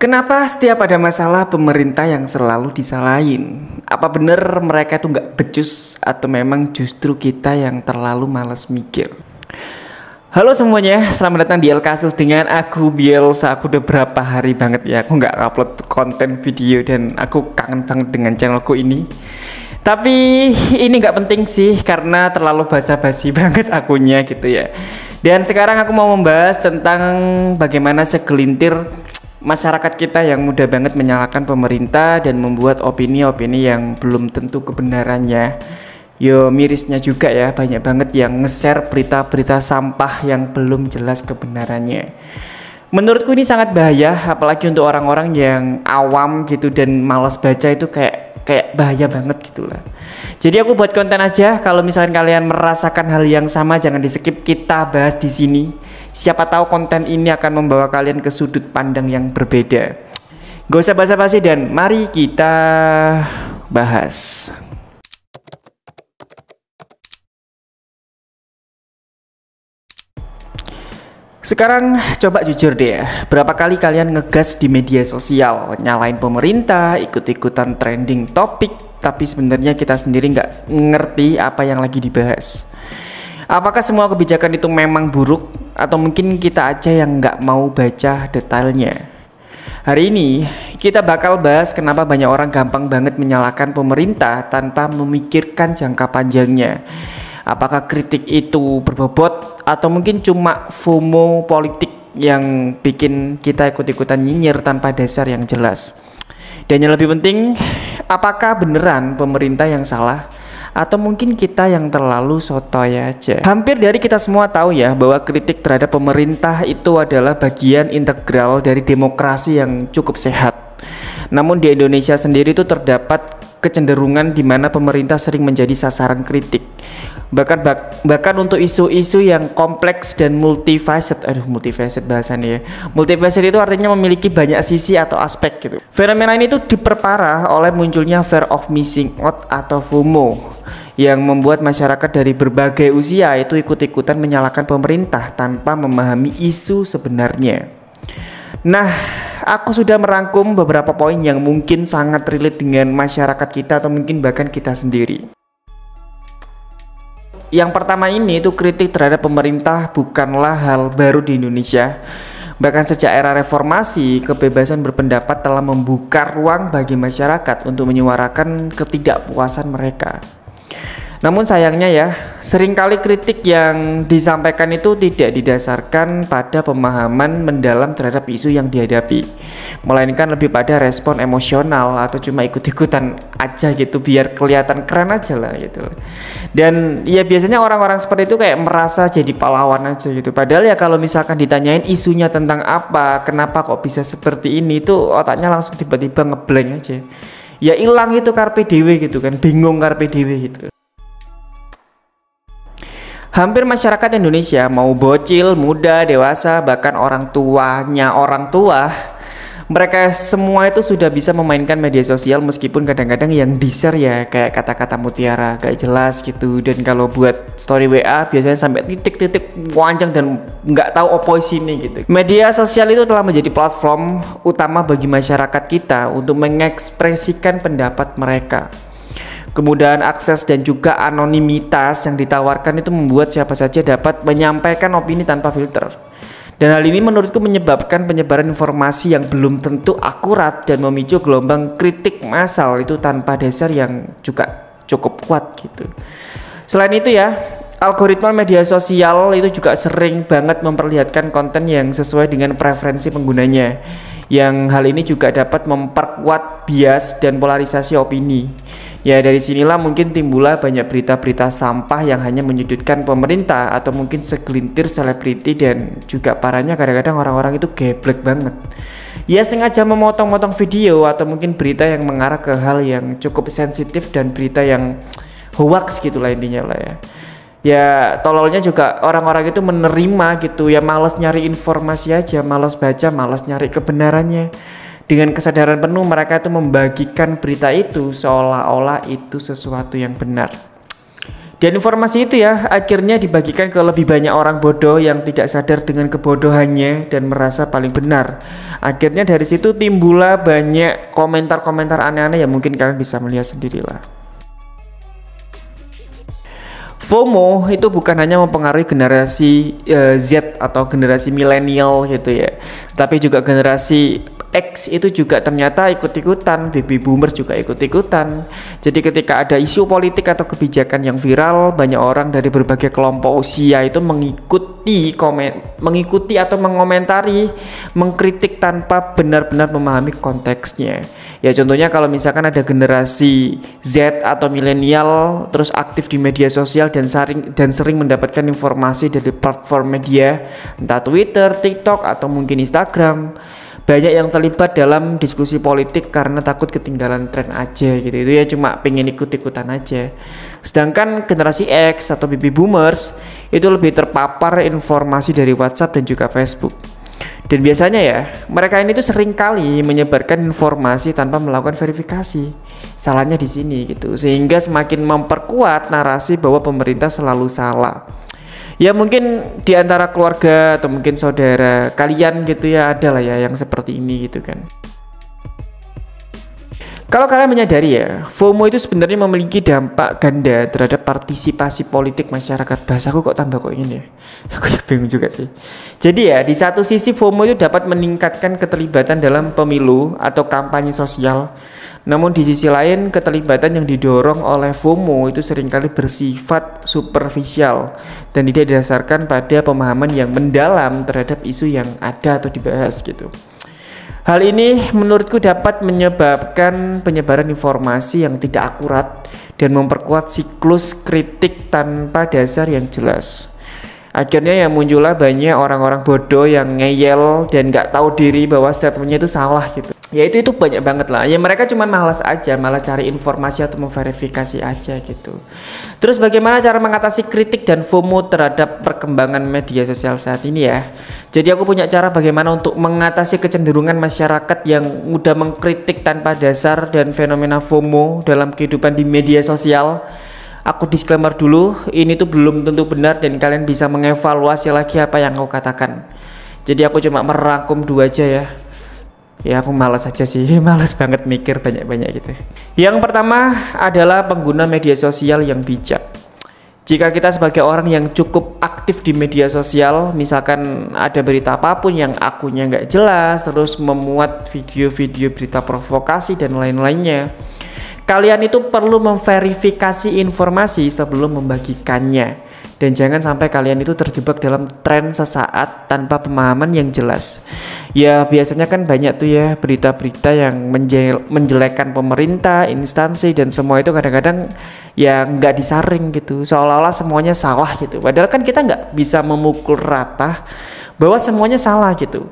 Kenapa setiap ada masalah pemerintah yang selalu disalahin? Apa bener mereka itu nggak becus atau memang justru kita yang terlalu malas mikir? Halo semuanya, selamat datang di El Kasus dengan aku Bielsa. Aku udah berapa hari banget ya aku nggak upload konten video dan aku kangen banget dengan channelku ini. Tapi ini nggak penting sih karena terlalu basa-basi banget akunnya gitu ya. Dan sekarang aku mau membahas tentang bagaimana segelintir masyarakat kita yang mudah banget menyalahkan pemerintah dan membuat opini-opini yang belum tentu kebenarannya. Yo mirisnya juga ya, banyak banget yang nge-share berita-berita sampah yang belum jelas kebenarannya. Menurutku ini sangat bahaya, apalagi untuk orang-orang yang awam gitu dan malas baca itu kayak bahaya banget gitulah. Jadi aku buat konten aja, kalau misalkan kalian merasakan hal yang sama jangan di skip, kita bahas di sini. Siapa tahu konten ini akan membawa kalian ke sudut pandang yang berbeda. Gak usah basa-basi dan mari kita bahas. Sekarang coba jujur deh, berapa kali kalian ngegas di media sosial, nyalain pemerintah, ikut-ikutan trending topik, tapi sebenarnya kita sendiri nggak ngerti apa yang lagi dibahas. Apakah semua kebijakan itu memang buruk, atau mungkin kita aja yang nggak mau baca detailnya? Hari ini kita bakal bahas kenapa banyak orang gampang banget menyalahkan pemerintah tanpa memikirkan jangka panjangnya. Apakah kritik itu berbobot atau mungkin cuma FOMO politik yang bikin kita ikut-ikutan nyinyir tanpa dasar yang jelas. Dan yang lebih penting, apakah beneran pemerintah yang salah atau mungkin kita yang terlalu sotoy aja? Hampir dari kita semua tahu ya bahwa kritik terhadap pemerintah itu adalah bagian integral dari demokrasi yang cukup sehat. Namun di Indonesia sendiri itu terdapat kecenderungan di mana pemerintah sering menjadi sasaran kritik. Bahkan untuk isu-isu yang kompleks dan multifaceted. Multifaceted bahasannya ya. Multifaceted itu artinya memiliki banyak sisi atau aspek gitu. Fenomena ini tuh diperparah oleh munculnya fear of missing out atau FOMO yang membuat masyarakat dari berbagai usia itu ikut-ikutan menyalahkan pemerintah tanpa memahami isu sebenarnya. Nah, aku sudah merangkum beberapa poin yang mungkin sangat relate dengan masyarakat kita atau mungkin bahkan kita sendiri. Yang pertama ini itu kritik terhadap pemerintah bukanlah hal baru di Indonesia. Bahkan sejak era reformasi, kebebasan berpendapat telah membuka ruang bagi masyarakat untuk menyuarakan ketidakpuasan mereka. Namun sayangnya ya, seringkali kritik yang disampaikan itu tidak didasarkan pada pemahaman mendalam terhadap isu yang dihadapi, melainkan lebih pada respon emosional atau cuma ikut-ikutan aja gitu biar kelihatan keren aja lah gitu. Dan ya biasanya orang-orang seperti itu kayak merasa jadi pahlawan aja gitu. Padahal ya kalau misalkan ditanyain isunya tentang apa, kenapa kok bisa seperti ini, itu otaknya langsung tiba-tiba ngeblank aja. Ya hilang itu carpe diewe gitu kan, bingung carpe diewe gitu. Hampir masyarakat Indonesia mau bocil, muda, dewasa, bahkan orang tuanya orang tua, mereka semua itu sudah bisa memainkan media sosial meskipun kadang-kadang yang di-share ya kayak kata-kata mutiara gak jelas gitu. Dan kalau buat story WA biasanya sampai titik-titik panjang dan nggak tahu opo isinya gitu. Media sosial itu telah menjadi platform utama bagi masyarakat kita untuk mengekspresikan pendapat mereka. Kemudahan akses dan juga anonimitas yang ditawarkan itu membuat siapa saja dapat menyampaikan opini tanpa filter. Dan hal ini menurutku menyebabkan penyebaran informasi yang belum tentu akurat dan memicu gelombang kritik massal itu tanpa dasar yang juga cukup kuat gitu. Selain itu ya, algoritma media sosial itu juga sering banget memperlihatkan konten yang sesuai dengan preferensi penggunanya. Yang hal ini juga dapat memperkuat bias dan polarisasi opini. Ya dari sinilah mungkin timbullah banyak berita-berita sampah yang hanya menyudutkan pemerintah atau mungkin segelintir selebriti dan juga parahnya kadang-kadang orang-orang itu geblek banget. Ya sengaja memotong-motong video atau mungkin berita yang mengarah ke hal yang cukup sensitif dan berita yang hoax gitulah intinya lah ya. Ya tololnya juga orang-orang itu menerima gitu ya, malas nyari informasi aja, malas baca, malas nyari kebenarannya. Dengan kesadaran penuh mereka itu membagikan berita itu seolah-olah itu sesuatu yang benar. Dan informasi itu ya akhirnya dibagikan ke lebih banyak orang bodoh yang tidak sadar dengan kebodohannya dan merasa paling benar. Akhirnya dari situ timbullah banyak komentar-komentar aneh-aneh yang mungkin kalian bisa melihat sendirilah. FOMO itu bukan hanya mempengaruhi generasi Z atau generasi milenial gitu ya, tapi juga generasi X itu juga ternyata ikut-ikutan, baby boomer juga ikut-ikutan. Jadi ketika ada isu politik atau kebijakan yang viral, banyak orang dari berbagai kelompok usia itu mengikuti atau mengomentari, mengkritik tanpa benar-benar memahami konteksnya. Ya contohnya kalau misalkan ada generasi Z atau milenial terus aktif di media sosial dan sering mendapatkan informasi dari platform media, entah Twitter, TikTok atau mungkin Instagram. Banyak yang terlibat dalam diskusi politik karena takut ketinggalan tren aja gitu. Itu ya cuma pengen ikut-ikutan aja. Sedangkan generasi X atau baby boomers itu lebih terpapar informasi dari WhatsApp dan juga Facebook. Dan biasanya ya mereka ini tuh sering kali menyebarkan informasi tanpa melakukan verifikasi. Salahnya di sini gitu. Sehingga semakin memperkuat narasi bahwa pemerintah selalu salah. Ya mungkin di antara keluarga atau mungkin saudara kalian gitu ya ada lah ya yang seperti ini gitu kan. Kalau kalian menyadari ya, FOMO itu sebenarnya memiliki dampak ganda terhadap partisipasi politik masyarakat. Bahasaku kok tambah kok ini ya. Aku ya bingung juga sih. Jadi ya, di satu sisi FOMO itu dapat meningkatkan keterlibatan dalam pemilu atau kampanye sosial. Namun di sisi lain, keterlibatan yang didorong oleh FOMO itu seringkali bersifat superficial dan tidak didasarkan pada pemahaman yang mendalam terhadap isu yang ada atau dibahas gitu. Hal ini menurutku dapat menyebabkan penyebaran informasi yang tidak akurat dan memperkuat siklus kritik tanpa dasar yang jelas. Akhirnya ya muncullah banyak orang-orang bodoh yang ngeyel dan gak tahu diri bahwa statementnya itu salah gitu. Ya itu banyak banget lah. Ya mereka cuma malas aja, malah cari informasi atau memverifikasi aja gitu. Terus bagaimana cara mengatasi kritik dan FOMO terhadap perkembangan media sosial saat ini ya? Jadi aku punya cara bagaimana untuk mengatasi kecenderungan masyarakat yang mudah mengkritik tanpa dasar dan fenomena FOMO dalam kehidupan di media sosial. Aku disclaimer dulu, ini tuh belum tentu benar dan kalian bisa mengevaluasi lagi apa yang aku katakan. Jadi aku cuma merangkum dua aja ya. Ya aku malas aja sih, malas banget mikir banyak-banyak gitu. Yang pertama adalah pengguna media sosial yang bijak. Jika kita sebagai orang yang cukup aktif di media sosial, misalkan ada berita apapun yang akunnya nggak jelas, terus memuat video-video berita provokasi dan lain-lainnya, kalian itu perlu memverifikasi informasi sebelum membagikannya. Dan jangan sampai kalian itu terjebak dalam tren sesaat tanpa pemahaman yang jelas. Ya biasanya kan banyak tuh ya berita-berita yang menjelekkan pemerintah, instansi dan semua itu kadang-kadang ya nggak disaring gitu. Seolah-olah semuanya salah gitu. Padahal kan kita nggak bisa memukul rata bahwa semuanya salah gitu.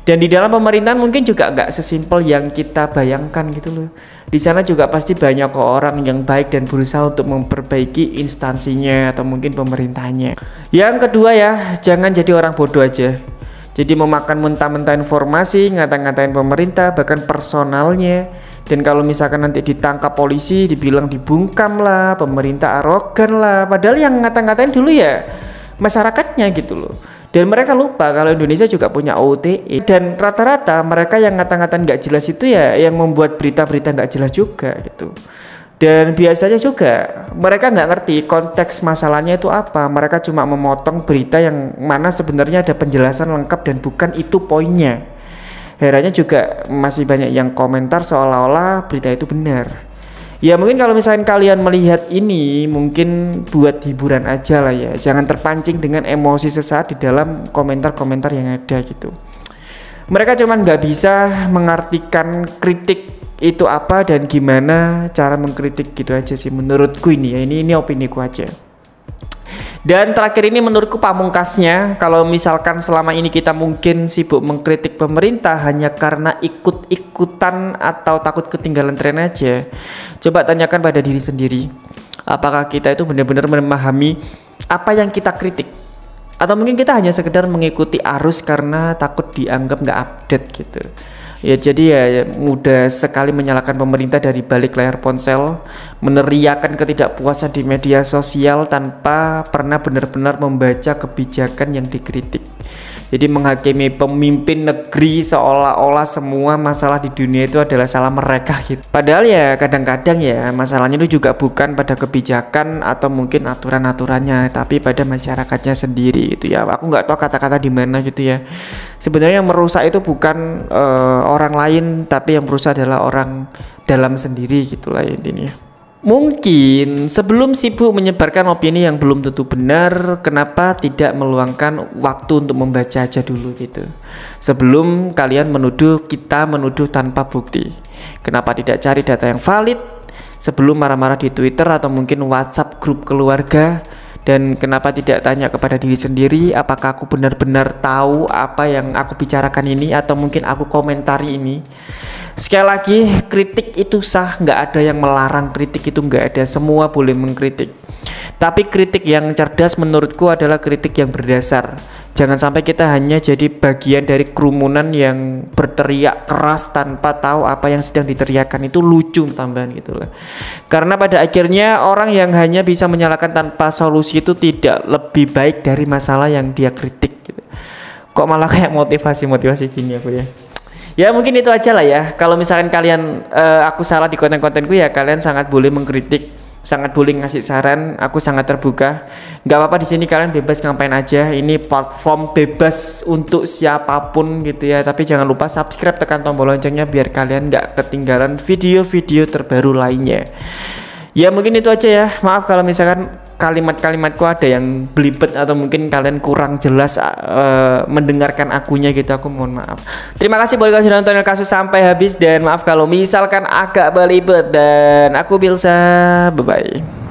Dan di dalam pemerintahan mungkin juga nggak sesimpel yang kita bayangkan gitu loh. Di sana juga pasti banyak kok orang yang baik dan berusaha untuk memperbaiki instansinya atau mungkin pemerintahnya. Yang kedua ya, jangan jadi orang bodoh aja. Jadi memakan mentah-mentah informasi, ngata-ngatain pemerintah, bahkan personalnya. Dan kalau misalkan nanti ditangkap polisi, dibilang dibungkam lah, pemerintah arogan lah. Padahal yang ngata-ngatain dulu ya masyarakatnya gitu loh. Dan mereka lupa kalau Indonesia juga punya UU ITE. Dan rata-rata mereka yang ngata-ngatain nggak jelas itu ya yang membuat berita-berita nggak jelas juga gitu. Dan biasanya juga mereka nggak ngerti konteks masalahnya itu apa. Mereka cuma memotong berita yang mana sebenarnya ada penjelasan lengkap dan bukan itu poinnya. Herannya juga masih banyak yang komentar seolah-olah berita itu benar. Ya mungkin kalau misalnya kalian melihat ini mungkin buat hiburan aja lah ya. Jangan terpancing dengan emosi sesaat di dalam komentar-komentar yang ada gitu. Mereka cuman nggak bisa mengartikan kritik itu apa dan gimana cara mengkritik gitu aja sih menurutku ini ya. Ini opiniku aja. Dan terakhir ini menurutku pamungkasnya, kalau misalkan selama ini kita mungkin sibuk mengkritik pemerintah hanya karena ikut-ikutan atau takut ketinggalan tren aja, coba tanyakan pada diri sendiri, apakah kita itu benar-benar memahami apa yang kita kritik, atau mungkin kita hanya sekedar mengikuti arus karena takut dianggap nggak update gitu. Ya jadi ya mudah sekali menyalahkan pemerintah dari balik layar ponsel, meneriakan ketidakpuasan di media sosial tanpa pernah benar-benar membaca kebijakan yang dikritik. Jadi menghakimi pemimpin negeri seolah-olah semua masalah di dunia itu adalah salah mereka gitu. Padahal ya kadang-kadang ya masalahnya itu juga bukan pada kebijakan atau mungkin aturan-aturannya, tapi pada masyarakatnya sendiri gitu ya. Aku nggak tahu kata-kata di mana gitu ya. Sebenarnya yang merusak itu bukan orang lain, tapi yang merusak adalah orang dalam sendiri gitulah intinya. Mungkin sebelum sibuk menyebarkan opini yang belum tentu benar, kenapa tidak meluangkan waktu untuk membaca aja dulu gitu. Sebelum kalian kita menuduh tanpa bukti. Kenapa tidak cari data yang valid sebelum marah-marah di Twitter atau mungkin WhatsApp grup keluarga? Dan kenapa tidak tanya kepada diri sendiri, apakah aku benar-benar tahu apa yang aku bicarakan ini atau mungkin aku komentari ini. Sekali lagi, kritik itu sah, nggak ada yang melarang kritik, itu nggak ada, semua boleh mengkritik. Tapi kritik yang cerdas menurutku adalah kritik yang berdasar. Jangan sampai kita hanya jadi bagian dari kerumunan yang berteriak keras tanpa tahu apa yang sedang diteriakan. Itu lucu tambahan gitu lah. Karena pada akhirnya orang yang hanya bisa menyalahkan tanpa solusi itu tidak lebih baik dari masalah yang dia kritik gitu. Kok malah kayak motivasi gini aku ya. Ya mungkin itu aja lah ya. Kalau misalkan kalian aku salah di konten-kontenku ya kalian sangat boleh mengkritik, sangat boleh ngasih saran. Aku sangat terbuka. Nggak apa-apa, di sini kalian bebas ngapain aja. Ini platform bebas untuk siapapun gitu ya. Tapi jangan lupa subscribe, tekan tombol loncengnya biar kalian nggak ketinggalan video-video terbaru lainnya. Ya mungkin itu aja ya. Maaf kalau misalkan kalimat-kalimatku ada yang belibet atau mungkin kalian kurang jelas mendengarkan akunya gitu, aku mohon maaf. Terima kasih buat kalian sudah nonton kasus sampai habis, dan maaf kalau misalkan agak belibet, dan aku Bilsa, bye bye.